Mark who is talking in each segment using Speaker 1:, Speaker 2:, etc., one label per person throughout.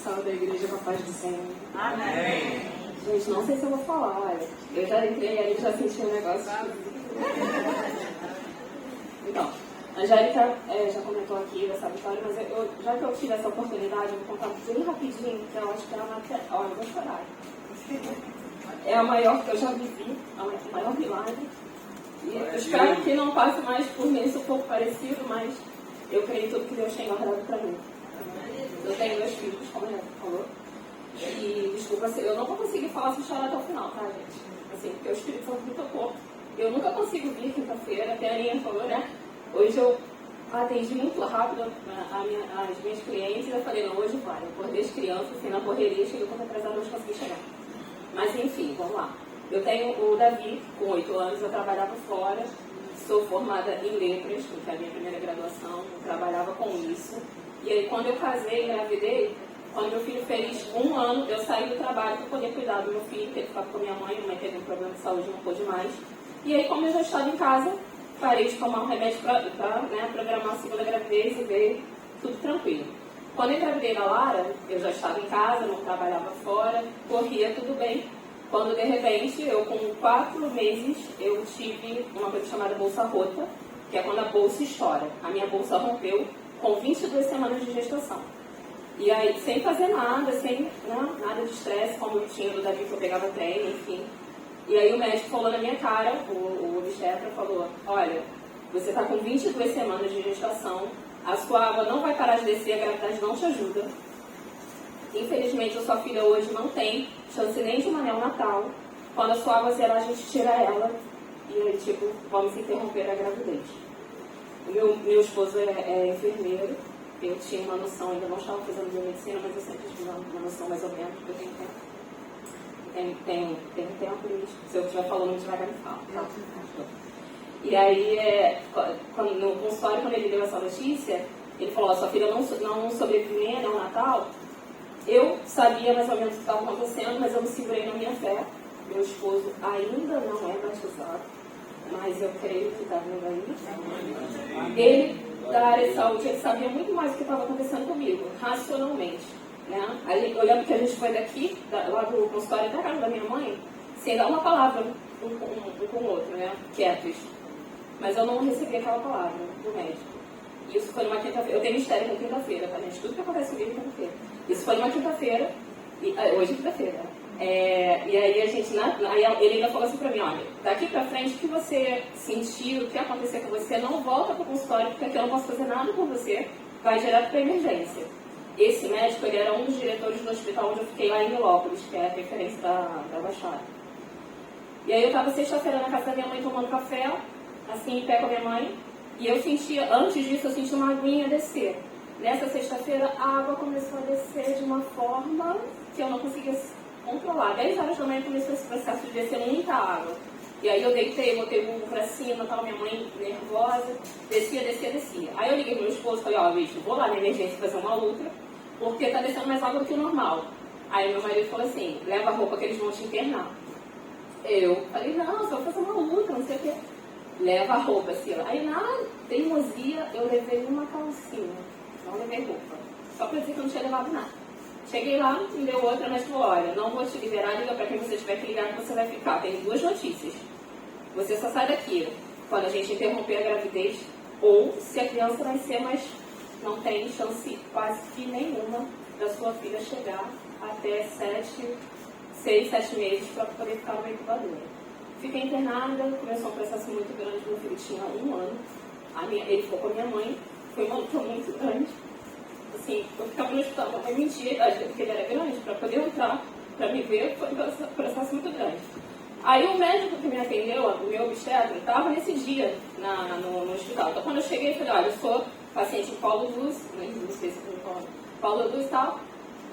Speaker 1: sala da igreja com a paz do Senhor.
Speaker 2: Amém.
Speaker 1: Gente, não sei se eu vou falar, olha. Eu já entrei ali e já senti um negócio. Então, a Angélica já comentou aqui dessa vitória, mas já que eu tive essa oportunidade, eu vou contar bem rapidinho, que eu acho que é uma... Olha, eu vou chorar. É a maior que eu já vivi, o maior milagre. E eu espero que não passe mais por mim, isso um pouco parecido, mas eu creio em tudo que Deus tem guardado para mim. Eu tenho 2 filhos, como a gente falou. E, desculpa, eu não vou conseguir falar sem chorar até o final, tá, gente? Assim, porque o Espírito Santo me tocou. Eu nunca consigo vir quinta-feira, até a Aninha falou, né? Hoje eu atendi muito rápido as minhas clientes e eu falei, não, hoje vai. Eu acordei as crianças, assim, na correria, cheguei um pouco atrasada, mas consegui chegar. Mas, enfim, vamos lá. Eu tenho o Davi, com 8 anos, eu trabalhava fora, sou formada em letras, que é a minha primeira graduação, eu trabalhava com isso. E aí, quando eu casei, engravidei, quando meu filho fez 1 ano, eu saí do trabalho para poder cuidar do meu filho, porque ele ficava com a minha mãe teve um problema de saúde, não pôde mais. E aí, como eu já estava em casa, parei de tomar um remédio para programar a segunda gravidez e veio tudo tranquilo. Quando eu engravidei da Lara, eu já estava em casa, não trabalhava fora, corria tudo bem. Quando, de repente, eu com 4 meses, eu tive uma coisa chamada bolsa rota, que é quando a bolsa estoura. A minha bolsa rompeu com 22 semanas de gestação. E aí, sem fazer nada, sem nada de estresse, como eu tinha do Davi, que eu pegava trem, enfim. E aí o médico falou na minha cara, o obstetra falou, olha, você está com 22 semanas de gestação, a sua água não vai parar de descer, a gravidade não te ajuda. Infelizmente, a sua filha hoje não tem chance nem de uma neonatal. Quando a sua água zerar, a gente tira ela e aí, tipo, vamos interromper a gravidez. Meu esposo é enfermeiro, eu tinha uma noção, ainda não estava fazendo biomedicina, mas eu sempre tive uma noção mais ou menos, porque eu tenho tempo e se eu estiver falando muito devagar, me fala. Tá? E aí, no consultório, quando ele deu essa notícia, ele falou, sua filha não sobrevive ao Natal. Eu sabia mais ou menos o que estava acontecendo, mas eu me segurei na minha fé. Meu esposo ainda não é batizado, mas eu creio que está vindo aí. Ele, da área de saúde, ele sabia muito mais do que estava acontecendo comigo, racionalmente. Né? Aí, eu lembro que a gente foi daqui, lá do consultório da casa da minha mãe, sem dar uma palavra um com o outro, né? Quietos. Mas eu não recebi aquela palavra do médico. Isso foi numa quinta-feira. Eu tenho mistério na quinta-feira, tá, gente? Tudo que acontece comigo é quinta-feira. Isso foi numa quinta-feira, hoje é quinta-feira. E aí a gente, ele ainda falou assim pra mim, olha, daqui pra frente o que você sentir, o que acontecer com você, não volta pro consultório, porque aqui eu não posso fazer nada com você, vai direto pra emergência. Esse médico, ele era um dos diretores do hospital onde eu fiquei lá em Milópolis, que é a referência da Baixada. E aí eu estava sexta-feira na casa da minha mãe tomando café, assim, em pé com a minha mãe, e eu sentia, antes disso, eu sentia uma aguinha descer. Nessa sexta-feira, a água começou a descer de uma forma que eu não conseguia controlar. 10 horas da manhã começou esse processo de descer muita água. E aí eu deitei, botei o bumbum pra cima, tava minha mãe nervosa, descia. Aí eu liguei pro meu esposo e falei, ó, bicho, vou lá na emergência fazer uma ultra, porque tá descendo mais água do que o normal. Aí meu marido falou assim, leva a roupa que eles vão te internar. Eu falei, não, só vou fazer uma ultra, não sei o quê. Leva a roupa, Sila. Aí na teimosia eu levei uma calcinha, não levei roupa. Só pra dizer que eu não tinha levado nada. Cheguei lá, me deu outra, mas falou, olha, não vou te liberar, liga pra quem você tiver que ligar que você vai ficar. Tem 2 notícias. Você só sai daqui quando a gente interromper a gravidez, ou se a criança nascer, mas não tem chance quase que nenhuma da sua filha chegar até 6, 7 meses para poder ficar numa incubadora. Fiquei internada, começou um processo muito grande, meu filho tinha 1 ano, ele ficou com a minha mãe, foi uma luta muito grande. Assim, eu ficava no hospital, minha mãe mentia, porque ele era grande, para poder entrar, para me ver, foi um processo muito grande. Aí o médico que me atendeu, o meu obstetra, estava nesse dia no hospital. Então quando eu cheguei, eu falei, olha, eu sou paciente de Paulo Luz, não sei se Paulo Luz e tal,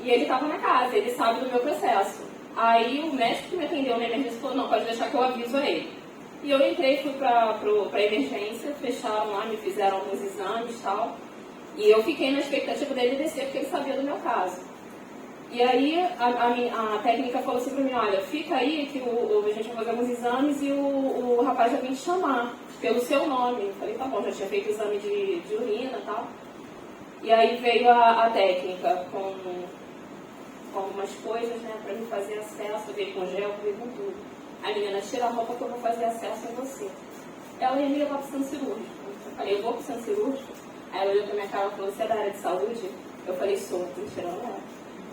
Speaker 1: e ele estava na casa, ele sabe do meu processo. Aí o médico que me atendeu na emergência falou, não, pode deixar que eu aviso a ele. E eu entrei, fui pra emergência, fecharam lá, me fizeram alguns exames e tal. E eu fiquei na expectativa dele descer, porque ele sabia do meu caso. E aí a técnica falou assim pra mim, olha, fica aí que a gente vai fazer alguns exames e o rapaz já vem te chamar pelo seu nome. Eu falei, tá bom, já tinha feito exame de urina e tal. E aí veio a técnica com com algumas coisas, né, para me fazer acesso, veio com gel, veio com tudo. A menina, tira a roupa que eu vou fazer acesso em você. Ela ia me levar para o centro cirúrgico. Eu falei, eu vou para o centro cirúrgico? Aí ela olhou para minha cara e falou, você é da área de saúde? Eu falei, sou. Mentira, não é.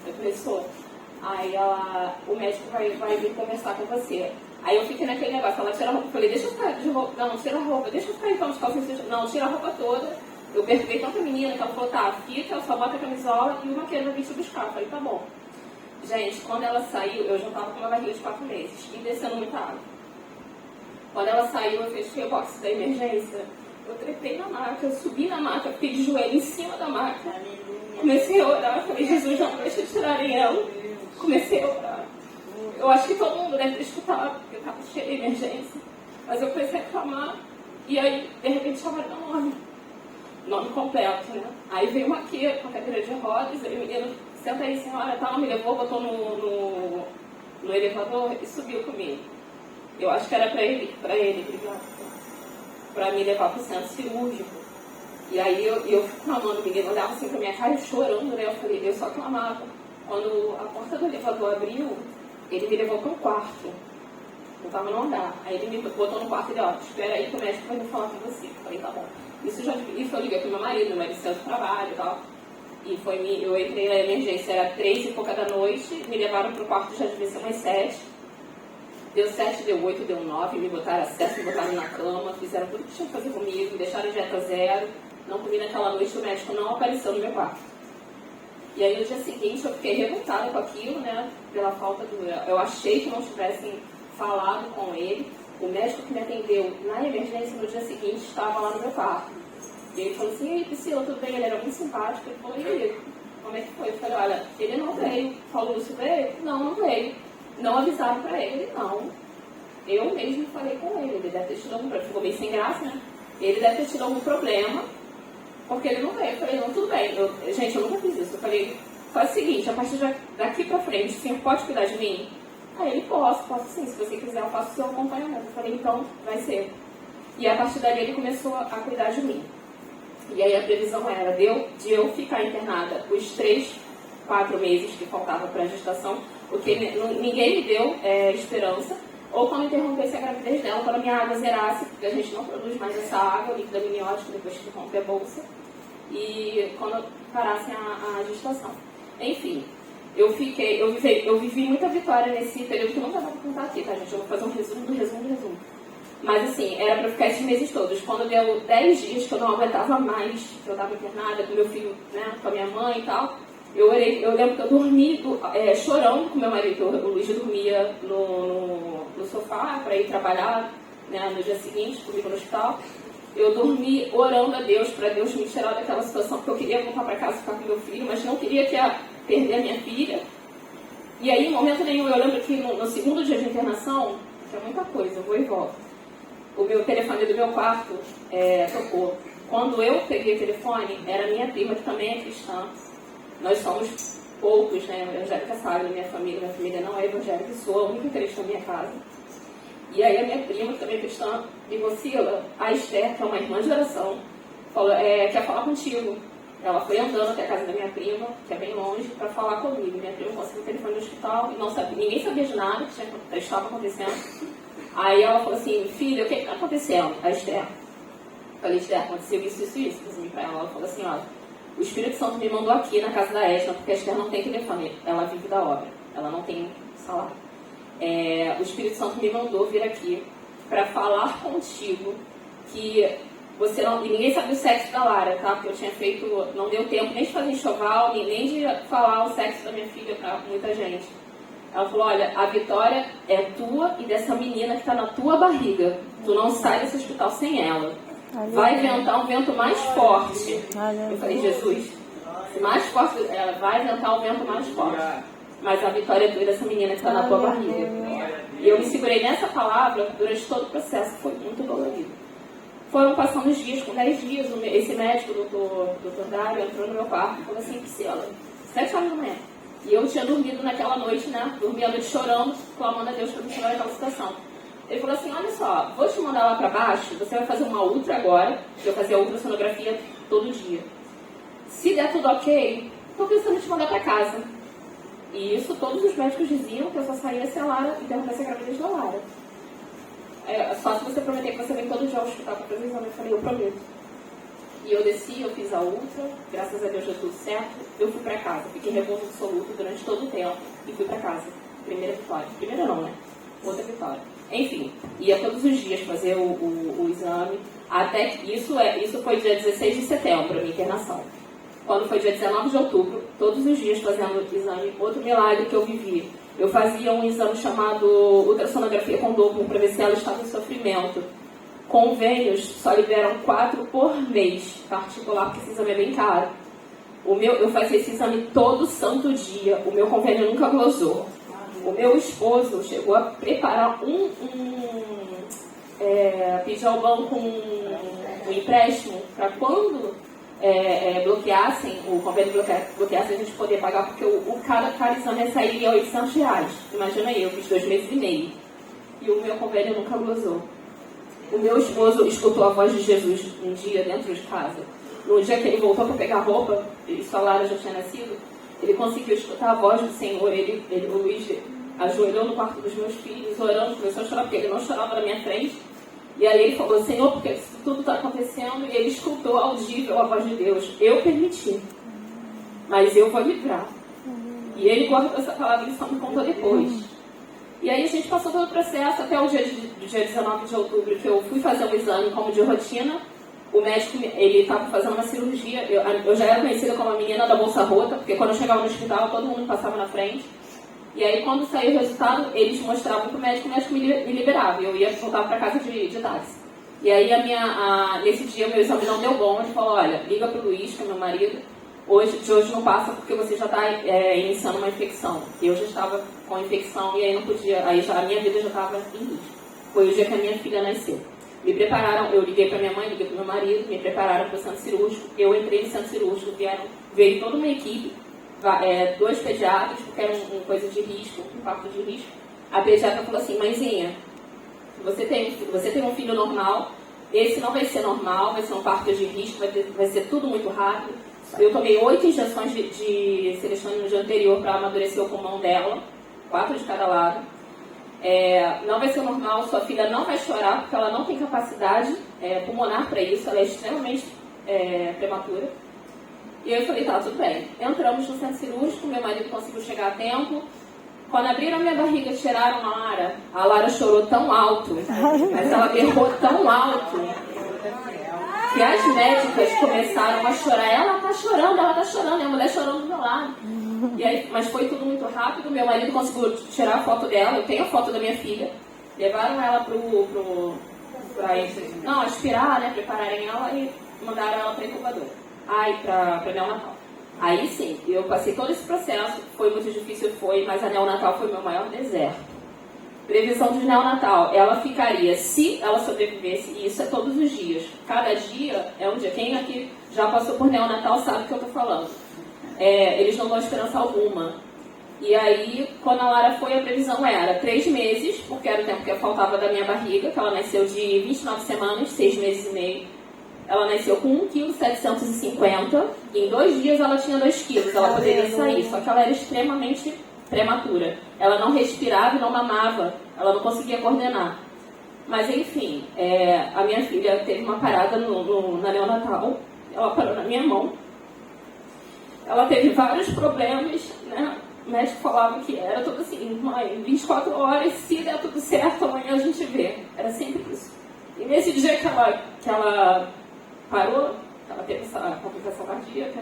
Speaker 1: Eu falei, sou. Aí ela, o médico vai vir conversar com você. Aí eu fiquei naquele negócio, ela tira a roupa, eu falei, deixa eu ficar de roupa, não, tira a roupa, deixa eu ficar então de calcinha, não, tira a roupa toda. Eu perguntei tanta menina que ela falou, tá, fica, eu só boto a camisola e uma queira vai vir te buscar. Eu falei, tá bom. Gente, quando ela saiu, eu já tava com uma barriga de 4 meses e descendo muita água. Quando ela saiu, eu fechei o box da emergência, eu trepei na maca, eu subi na maca, fiquei de joelho em cima da maca, comecei a orar, falei, Jesus, não deixa tirarem ela. Comecei a orar. Eu acho que todo mundo deve ter escutado, porque eu estava cheia de emergência. Mas eu comecei a reclamar, e aí, de repente, chamaram meu nome completo, né? Aí veio uma aqui com a cadeira de rodas, aí o menino, senta aí, senhora, tal, me levou, botou no elevador e subiu comigo. Eu acho que era para ele, para me levar para o centro cirúrgico. E aí eu fui clamando, o menino olhava assim para minha cara, chorando, né? Eu falei, eu só clamava. Quando a porta do elevador abriu, ele me levou para um quarto. Eu estava no andar. Aí ele me botou no quarto e disse, ó, espera aí que o médico vai me falar com você. Eu falei, tá bom. Isso eu liguei pro meu marido saiu do trabalho e tal. E eu entrei na emergência, era 3 e pouca da noite, me levaram pro quarto, já devia ser umas 7. Deu 7, deu 8, deu 9, me botaram acesso, me botaram na cama, fizeram tudo que tinha que fazer comigo, me deixaram dieta zero. Não comi naquela noite, o médico não apareceu no meu quarto. E aí no dia seguinte eu fiquei revoltada com aquilo, né, pela falta do... Eu achei que não tivessem falado com ele. O médico que me atendeu na emergência no dia seguinte estava lá no meu quarto. E ele falou assim, e aí Priscila, tudo bem? Ele era muito simpático. Ele falou, e aí, como é que foi? Eu falei, olha, ele não veio. Falou isso pra ele? Não veio. Não avisaram pra ele, não. Eu mesmo falei com ele. Ele deve ter tido algum problema. Ficou bem sem graça, né? Ele deve ter tido algum problema, porque ele não veio. Eu falei, não, tudo bem. Gente, eu nunca fiz isso. Eu falei, faz o seguinte, a partir daqui pra frente, o senhor pode cuidar de mim? Aí ele, posso sim, se você quiser eu faço o seu acompanhamento. Eu falei, então vai ser. E a partir dali ele começou a cuidar de mim. E aí a previsão era de eu ficar internada os 3, 4 meses que faltava para a gestação, porque ninguém me deu esperança, ou quando interrompesse a gravidez dela, quando a minha água zerasse, porque a gente não produz mais essa água, líquido amniótico, depois que rompe a bolsa, e quando parasse a gestação. Enfim. Eu vivi muita vitória nesse período que eu não estava para contar aqui, tá, gente? Eu vou fazer um resumo do resumo. Mas, assim, era para ficar esses meses todos. Quando deu 10 dias que eu não aguentava mais, que eu estava internada com meu filho, né, com a minha mãe e tal, eu lembro que eu dormi chorando com meu marido. O Luiz dormia no sofá para ir trabalhar, né, no dia seguinte, comigo no hospital. Eu dormi orando a Deus, para Deus me tirar daquela situação, porque eu queria voltar para casa e ficar com meu filho, mas não queria perder a minha filha. E aí, em momento nenhum, eu lembro que no segundo dia de internação, que é muita coisa, eu vou e volto, o meu telefone do meu quarto tocou. Quando eu peguei o telefone, era minha prima, que também é cristã. Nós somos poucos, né, evangélica sabe, na minha família não é evangélica, sou a única cristã na minha casa. E aí a minha prima, que também é cristã, me vacila, a Esther, que é uma irmã de oração, falou, quer falar contigo. Ela foi andando até a casa da minha prima, que é bem longe, para falar comigo. Minha prima conseguiu o telefone no hospital e não sabia, ninguém sabia de nada que estava acontecendo. Aí ela falou assim, filha, o que está acontecendo? A Esther. Eu falei, Esther, aconteceu isso. Resumi para ela. Ela falou assim, olha, o Espírito Santo me mandou aqui na casa da Edna, porque a Esther não tem telefone, ela vive da obra, ela não tem salário. O Espírito Santo me mandou vir aqui para falar contigo que você não... E ninguém sabe o sexo da Lara, tá? Porque eu tinha feito... Não deu tempo nem de fazer enxoval, nem de falar o sexo da minha filha para muita gente. Ela falou, olha, a vitória é tua e dessa menina que está na tua barriga. Tu não sai desse hospital sem ela. Vai ventar um vento mais forte. Eu falei, Jesus, mais forte, ela vai ventar um vento mais forte. Mas a vitória é tua e dessa menina que está na tua barriga. E eu me segurei nessa palavra durante todo o processo, foi muito dolorido. Foram passando os dias, com 10 dias, esse médico, o doutor Dário, entrou no meu quarto e falou assim, Priscila, 7 horas da manhã. E eu tinha dormido naquela noite, né? Dormi a noite chorando, clamando a Deus para me tirar daquela situação. Ele falou assim, olha só, vou te mandar lá para baixo, você vai fazer uma ultra agora, eu fazia ultrassonografia todo dia. Se der tudo ok, estou pensando em te mandar para casa. E isso todos os médicos diziam que eu só saía se a Lara interrompesse a gravidez da Lara. Só se você prometer que você vem todo dia ao hospital para fazer o exame. Eu falei, eu prometo. E eu desci, eu fiz a ultra, graças a Deus deu tudo certo. Eu fui para casa, fiquei repouso absoluto durante todo o tempo e fui para casa. Primeira vitória. Primeira não, né? Outra vitória. Enfim, ia todos os dias fazer o exame. Até que isso foi dia 16 de setembro, a minha internação. Quando foi dia 19 de outubro, todos os dias fazendo exame. Outro milagre que eu vivi. Eu fazia um exame chamado ultrassonografia com Doppler para ver se ela estava em sofrimento. Convênios só liberam 4 por mês, particular, porque esse exame é bem caro. Eu fazia esse exame todo santo dia. O meu convênio nunca glosou. O meu esposo chegou a preparar pedir ao banco um empréstimo para quando bloqueassem, o convênio bloqueasse, a gente poder pagar, porque cada exame sairia R$800. Imagina eu fiz 2 meses e meio. E o meu convênio nunca glosou. O meu esposo escutou a voz de Jesus um dia dentro de casa. No dia que ele voltou para pegar roupa, isso a Lara já tinha nascido, ele conseguiu escutar a voz do Senhor. O Luiz ajoelhou no quarto dos meus filhos, orando, começou a chorar, porque ele não chorava na minha frente. E aí ele falou, Senhor, porque isso tudo está acontecendo, e ele escutou audível a voz de Deus. Eu permiti, mas eu vou livrar. E ele guardou essa palavra, ele só me contou depois. E aí a gente passou todo o processo até o dia 19 de outubro, que eu fui fazer um exame como de rotina. O médico, ele estava fazendo uma cirurgia. Eu já era conhecida como a menina da bolsa rota, porque quando eu chegava no hospital, todo mundo passava na frente. E aí, quando saiu o resultado, eles mostravam para o médico me liberava. Eu ia voltar para casa de táxi. E aí, nesse dia, o meu exame não deu bom. Ele falou, olha, liga para o Luiz, que é meu marido. De hoje não passa porque você já está iniciando uma infecção. Eu já estava com infecção e aí não podia, a minha vida já estava em risco. Foi o dia que a minha filha nasceu. Me prepararam, eu liguei para minha mãe, liguei para meu marido, me prepararam para o centro cirúrgico. Eu entrei no centro cirúrgico, veio toda uma equipe, 2 pediatras, porque era uma coisa de risco, um parto de risco. A pediatra falou assim, mãezinha, você tem um filho normal, esse não vai ser normal, vai ser um parto de risco, vai ser tudo muito rápido. Eu tomei 8 injeções de Celestane no dia anterior para amadurecer o pulmão dela, 4 de cada lado. Não vai ser normal, sua filha não vai chorar, porque ela não tem capacidade pulmonar para isso, ela é extremamente prematura. E eu falei, tá, tudo bem. Entramos no centro cirúrgico, meu marido conseguiu chegar a tempo. Quando abriram a minha barriga e tiraram a Lara chorou tão alto, mas ela berrou tão alto, que as médicas começaram a chorar. Ela tá chorando, e a mulher chorando do meu lado. E aí, mas foi tudo muito rápido, meu marido conseguiu tirar a foto dela, eu tenho a foto da minha filha. Levaram ela pra aspirar, né, prepararem ela e mandaram ela pra incubadora. Pra neonatal. Aí sim, eu passei todo esse processo, foi muito difícil, mas a neonatal foi o meu maior deserto. Previsão de neonatal, ela ficaria, se ela sobrevivesse, e isso é todos os dias. Cada dia é um dia. Quem aqui já passou por neonatal sabe o que eu estou falando. Eles não dão esperança alguma. E aí, quando a Lara foi, a previsão era 3 meses, porque era o tempo que faltava da minha barriga, que ela nasceu de 29 semanas, 6 meses e meio. Ela nasceu com 1,750 kg. Em 2 dias ela tinha 2 kg. Ela poderia sair, só que ela era extremamente prematura. Ela não respirava e não mamava. Ela não conseguia coordenar. Mas, enfim, a minha filha teve uma parada na neonatal. Ela parou na minha mão. Ela teve vários problemas, né? O médico falava que era tudo assim, mãe, 24 horas, se der tudo certo, amanhã a gente vê. Era sempre isso. E nesse dia que ela parou, ela teve essa complicação cardíaca,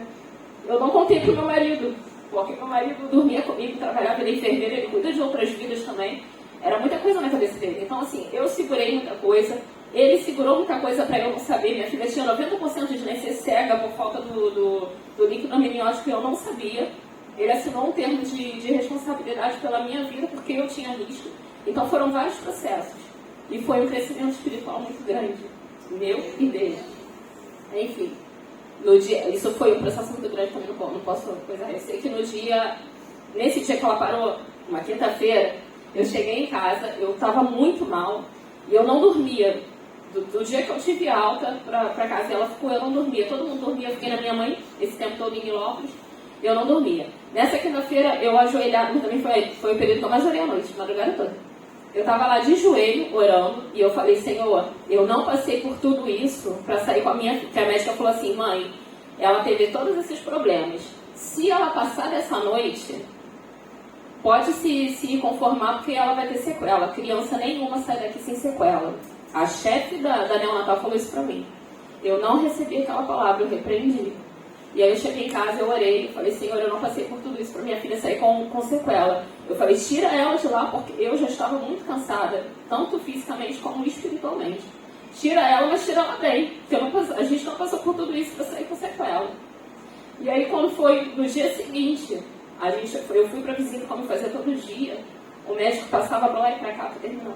Speaker 1: eu não contei pro meu marido, porque meu marido dormia comigo, trabalhava, ele é enfermeiro, ele cuida de outras vidas também. Era muita coisa na cabeça dele. Então, assim, eu segurei muita coisa, ele segurou muita coisa para eu não saber. Minha filha tinha 90% de nascer cega por falta do líquido amniótico que eu não sabia. Ele assinou um termo de responsabilidade pela minha vida, porque eu tinha risco. Então, foram vários processos. E foi um crescimento espiritual muito grande, meu e dele. Enfim, isso foi um processo muito grande também, não posso coisar. Eu sei que nesse dia que ela parou, uma quinta-feira, eu cheguei em casa, eu estava muito mal e eu não dormia. Do dia que eu tive alta para casa, ela ficou, eu não dormia. Todo mundo dormia, eu fiquei na minha mãe esse tempo todo em Nilópolis. Eu não dormia. Nessa quinta-feira, eu ajoelhada, mas também foi o período que eu mais orei à noite, madrugada toda. Eu estava lá de joelho, orando, e eu falei, Senhor, eu não passei por tudo isso para sair com a minha filha. Que a médica falou assim, mãe, ela teve todos esses problemas. Se ela passar dessa noite, pode se conformar, porque ela vai ter sequela. Criança nenhuma sai daqui sem sequela. A chefe da neonatal falou isso para mim. Eu não recebi aquela palavra, eu repreendi. E aí eu cheguei em casa, eu orei, falei, Senhor, eu não passei por tudo isso para minha filha sair com sequela. Eu falei, tira ela de lá, porque eu já estava muito cansada, tanto fisicamente como espiritualmente. Tira ela, mas tira ela bem, porque a gente não passou por tudo isso para sair com sequela. E aí quando foi no dia seguinte, eu fui para a visita, como eu fazia todo dia, o médico passava para lá e para cá, para terminar,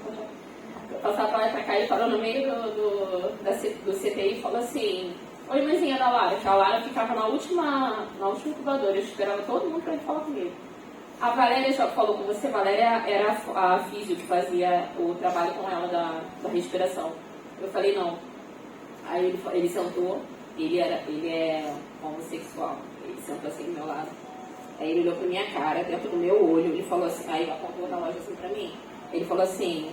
Speaker 1: passava para lá e para cá, ele parou no meio do CTI e falou assim, oi, mãezinha da Lara, que a Lara ficava na última incubadora, eu esperava todo mundo para ir falar comigo. A Valéria já falou com você, a Valéria era a físio que fazia o trabalho com ela da respiração. Eu falei, não. Aí ele sentou, ele é homossexual, ele sentou assim do meu lado. Aí ele olhou pra minha cara, dentro do meu olho, ele falou assim, aí ele apontou na loja assim pra mim, ele falou assim,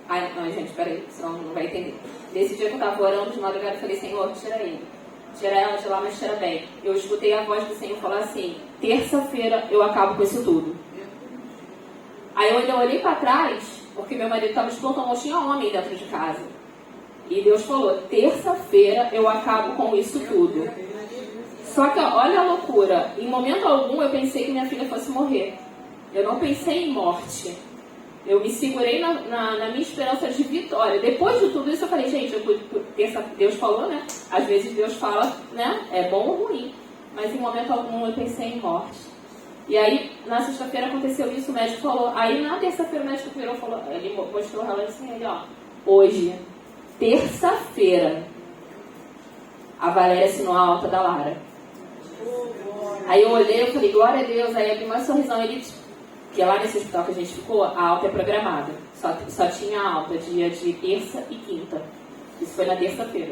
Speaker 1: não, gente, peraí, senão não vai entender. Nesse dia que eu tava orando de madrugada, eu falei, Senhor, tira ele. Tira ela de lá, mas tira bem. Eu escutei a voz do Senhor falar assim, terça-feira eu acabo com isso tudo. Aí eu ainda olhei para trás, porque meu marido estava de plantão, não tinha homem dentro de casa. E Deus falou, terça-feira eu acabo com isso tudo. Só que olha a loucura, em momento algum eu pensei que minha filha fosse morrer. Eu não pensei em morte. Eu me segurei na minha esperança de vitória. Depois de tudo isso eu falei, gente, Deus falou, né? Às vezes Deus fala, né? É bom ou ruim. Mas em momento algum eu pensei em morte. E aí, na sexta-feira aconteceu isso, o médico falou. Aí na terça-feira o médico virou e falou, ele mostrou o relógio assim, ele, ó, hoje, terça-feira, a Valéria assinou a alta da Lara. Aí eu olhei, eu falei, glória a Deus. Aí abri uma sorrisão, ele... Porque lá nesse hospital que a gente ficou, a alta é programada. Só tinha alta dia de terça e quinta. Isso foi na terça-feira.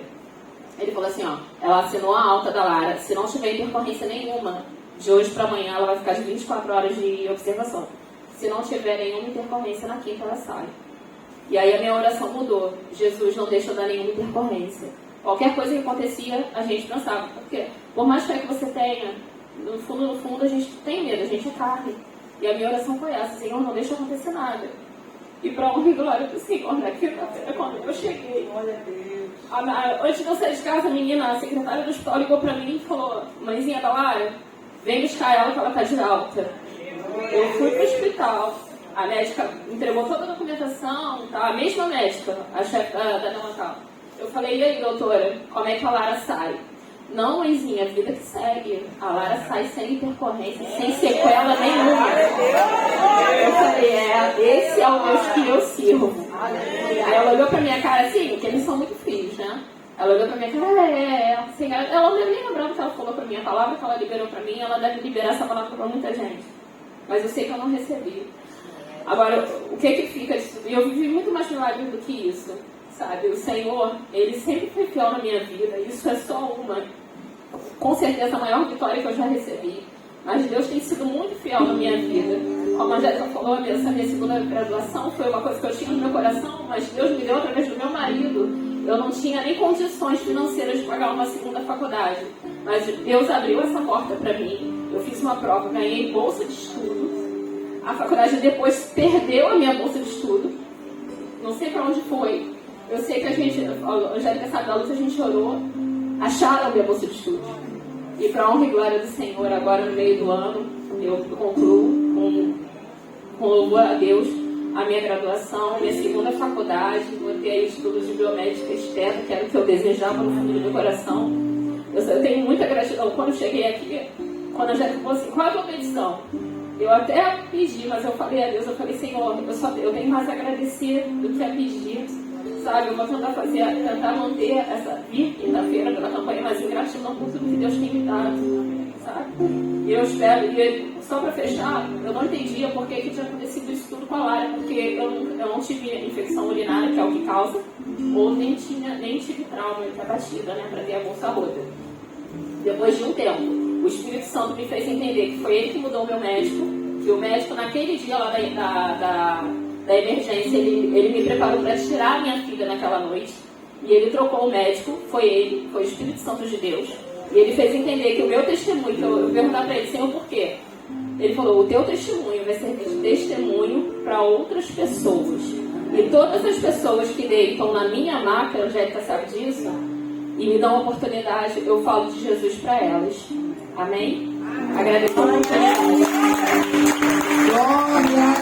Speaker 1: Ele falou assim, ó, ela assinou a alta da Lara. Se não tiver intercorrência nenhuma, de hoje para amanhã ela vai ficar de 24 horas de observação. Se não tiver nenhuma intercorrência, na quinta ela sai. E aí a minha oração mudou. Jesus, não deixa eu dar nenhuma intercorrência. Qualquer coisa que acontecia, a gente pensava. Porque por mais fé que você tenha, no fundo a gente tem medo, a gente é carne. E a minha oração foi essa, Senhor, não deixa acontecer nada. E para honra e glória do Senhor, na quinta-feira, quando eu cheguei, antes de eu sair de casa, a secretária do hospital ligou para mim e falou, mãezinha da Lara, vem buscar ela que ela está de alta. Eu fui para o hospital, a médica entregou toda a documentação, tá? A mesma médica, a chefe da neonatal. Eu falei, e aí, doutora, como é que a Lara sai? Não, mãezinha, a vida que segue. A Lara sai sem intercorrência, sem sequela nenhuma. Eu falei, esse é o Deus que eu sirvo. Aí ela olhou pra minha cara assim, porque eles são muito frios, né? Ela olhou pra minha cara, assim, ela não deve nem lembrar o que ela falou pra mim. A palavra que ela liberou pra mim, ela deve liberar essa palavra pra muita gente. Mas eu sei que eu não recebi. Agora, o que fica disso? E eu vivi muito mais milagres do que isso, sabe? O Senhor, Ele sempre foi fiel na minha vida. Isso é só uma. Com certeza a maior vitória que eu já recebi. Mas Deus tem sido muito fiel na minha vida. Como a Jéssica falou, essa minha segunda graduação foi uma coisa que eu tinha no meu coração, mas Deus me deu através do meu marido. Eu não tinha nem condições financeiras de pagar uma segunda faculdade. Mas Deus abriu essa porta para mim. Eu fiz uma prova, ganhei bolsa de estudo. A faculdade depois perdeu a minha bolsa de estudo. Não sei para onde foi. Eu sei que a gente, a Angélica sabe da luta, a gente orou. Acharam a minha bolsa de estudo. E para a honra e glória do Senhor, agora no meio do ano, eu concluo com louvor a Deus a minha graduação, minha segunda faculdade, vou ter estudos de biomédica externa, que era o que eu desejava no fundo do meu coração. Eu tenho muita gratidão. Quando eu cheguei aqui, quando a Jéssica falou assim, qual é a tua petição? Eu até pedi, mas eu falei a Deus, eu falei, Senhor, eu tenho mais a agradecer do que a pedir. Sabe, eu vou tentar manter essa quinta-feira pela campanha, mas em gratidão por tudo que Deus tem me dado, sabe? E eu espero, e só para fechar, eu não entendia por que tinha acontecido isso tudo com a Lara, porque eu não tive infecção urinária, que é o que causa, ou nem tive trauma de batida, né, para ter a bolsa rota. Depois de um tempo, O Espírito Santo me fez entender que foi ele que mudou o meu médico, que o médico naquele dia lá da emergência, ele me preparou para tirar a minha filha naquela noite, e ele trocou o médico, foi ele, foi o Espírito Santo de Deus, e ele fez entender que o meu testemunho, que eu perguntar para ele, Senhor, por quê? Ele falou, o teu testemunho vai servir de testemunho para outras pessoas. E todas as pessoas que deitam na minha maca, a Angélica sabe disso, e me dão uma oportunidade, eu falo de Jesus para elas. Amém? Agradeço a oportunidade.
Speaker 2: Glória